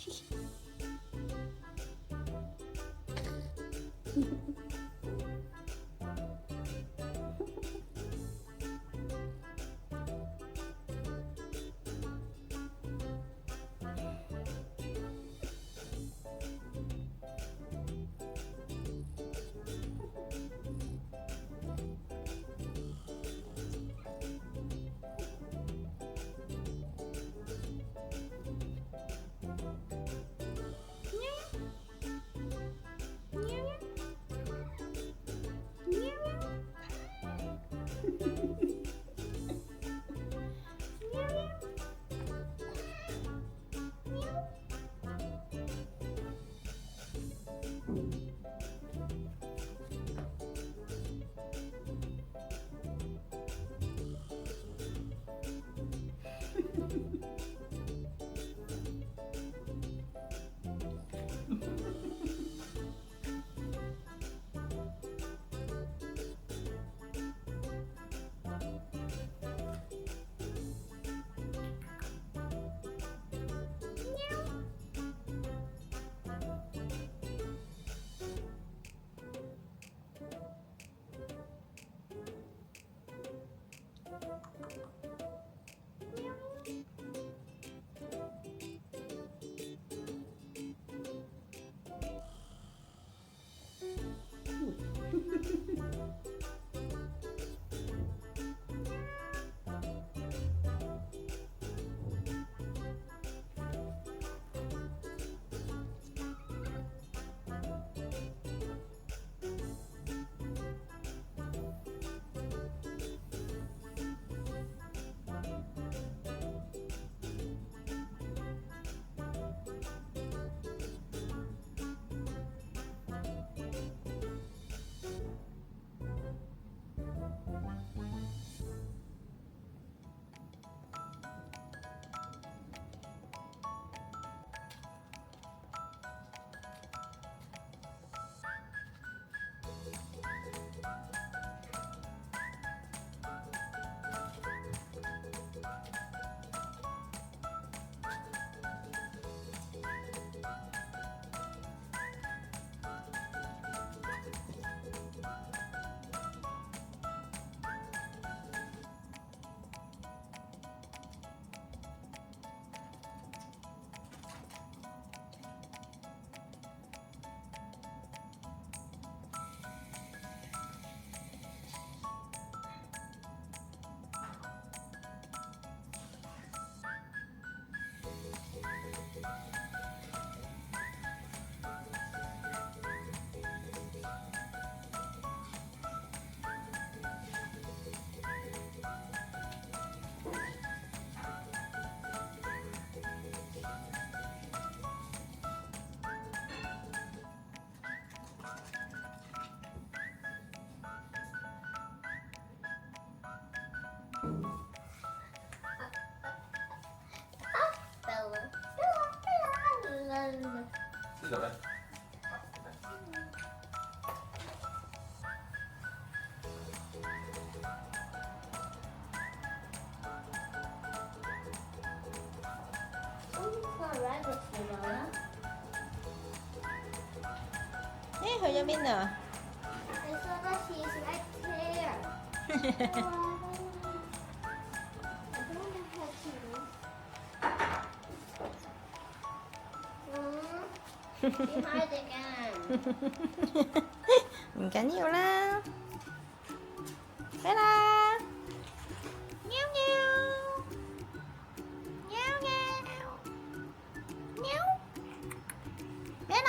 Xin đây. Hey, 去咗邊啊？ I saw that she's right there. I don't know how to. Be hard again. 唔緊要啦，嚟啦！喵喵，喵喵，喵，嚟啦！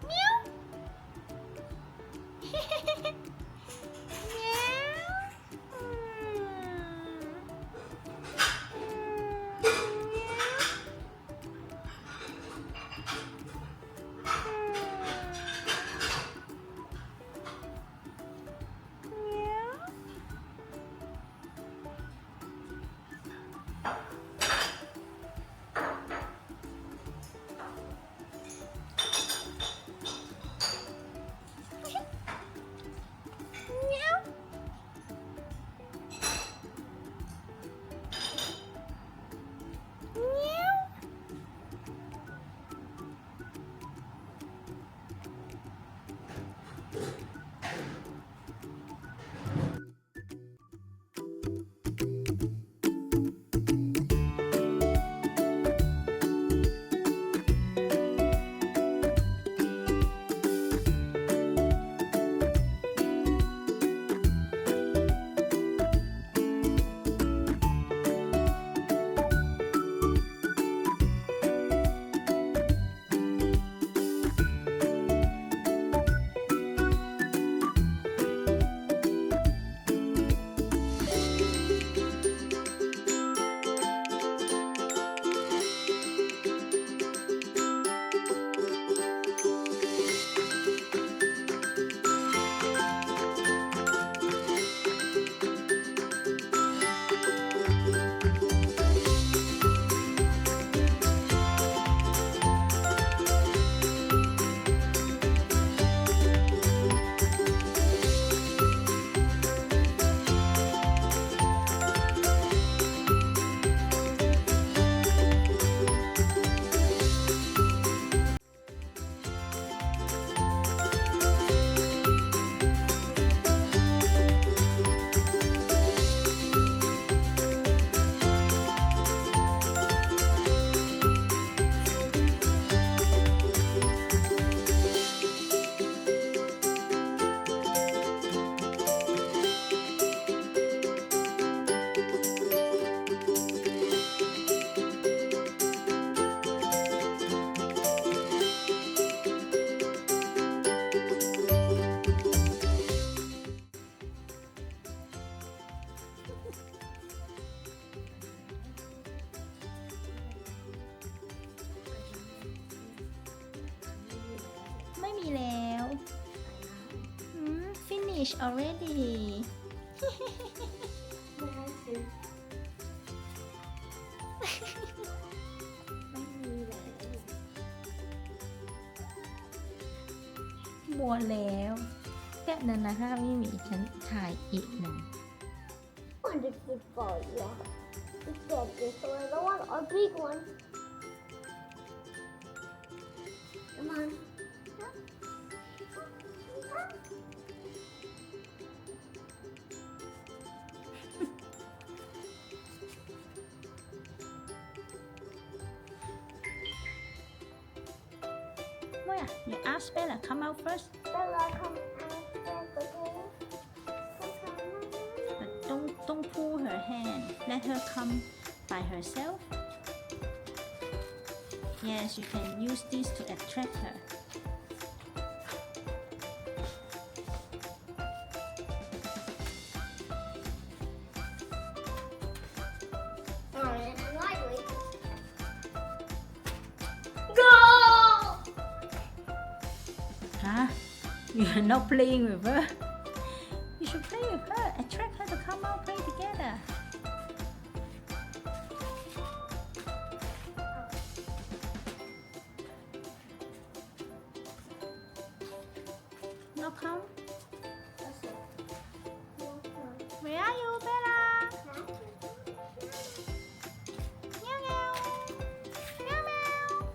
喵，嘿嘿嘿嘿，喵。finish already ไม่มีเลย หมดแล้วแป๊บนึงนะคะมิมีฉันถ่ายอีกหนึ่ง want the football, yeah. It's dead, so I don't want a big one. Come on. Where? You ask Bella come out first Bella, come and first, okay? but don't pull her hand let her come by herself yes you can use this to attract her Alright, and lightly. Go! huh? You're not playing with her you should play with her attract her to come out play together no come where are you Bella meow meow meow meow meow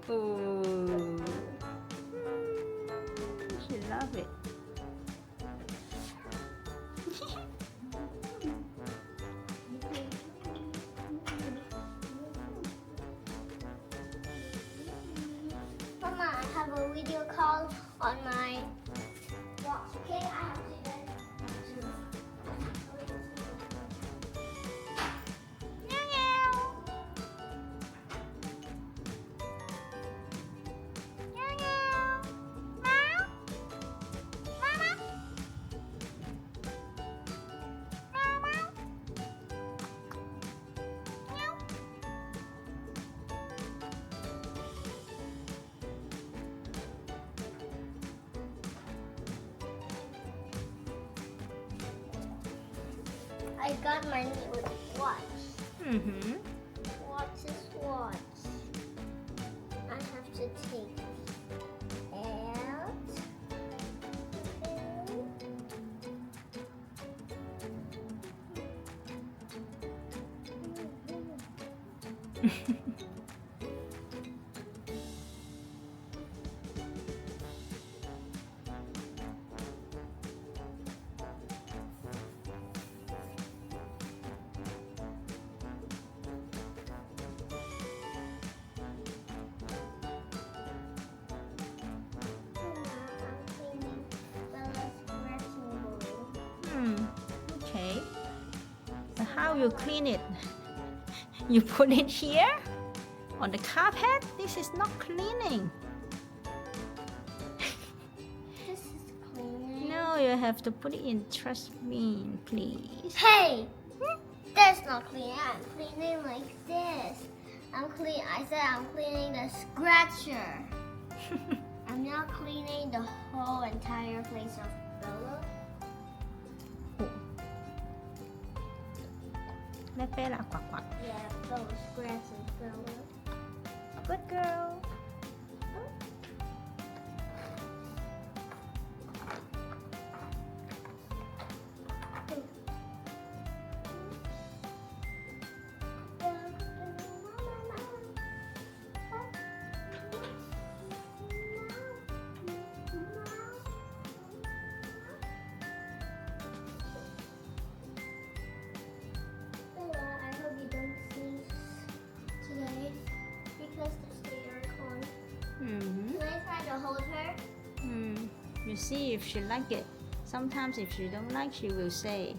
Ooh. She love it. Mama, I have a video call on my watch. Okay, I have to do that. I got my new watch. Mm-hmm. Watch is watch. I have to take out. you clean it? You put it here on the carpet? This is not cleaning. This is cleaning. No, you have to put it in trash bin, please. Hey! That's not cleaning. I'm cleaning like this. I said I'm cleaning the scratcher. I'm not cleaning the whole entire place of Bella. แม่เป้ละกวัก Yeah, those scratches, Bella. Good girl. Bella, I hope you don't sneeze today because the stairs on. Mm-hmm. Can I try to hold her? You see if she like it. Sometimes if she don't like, she will say,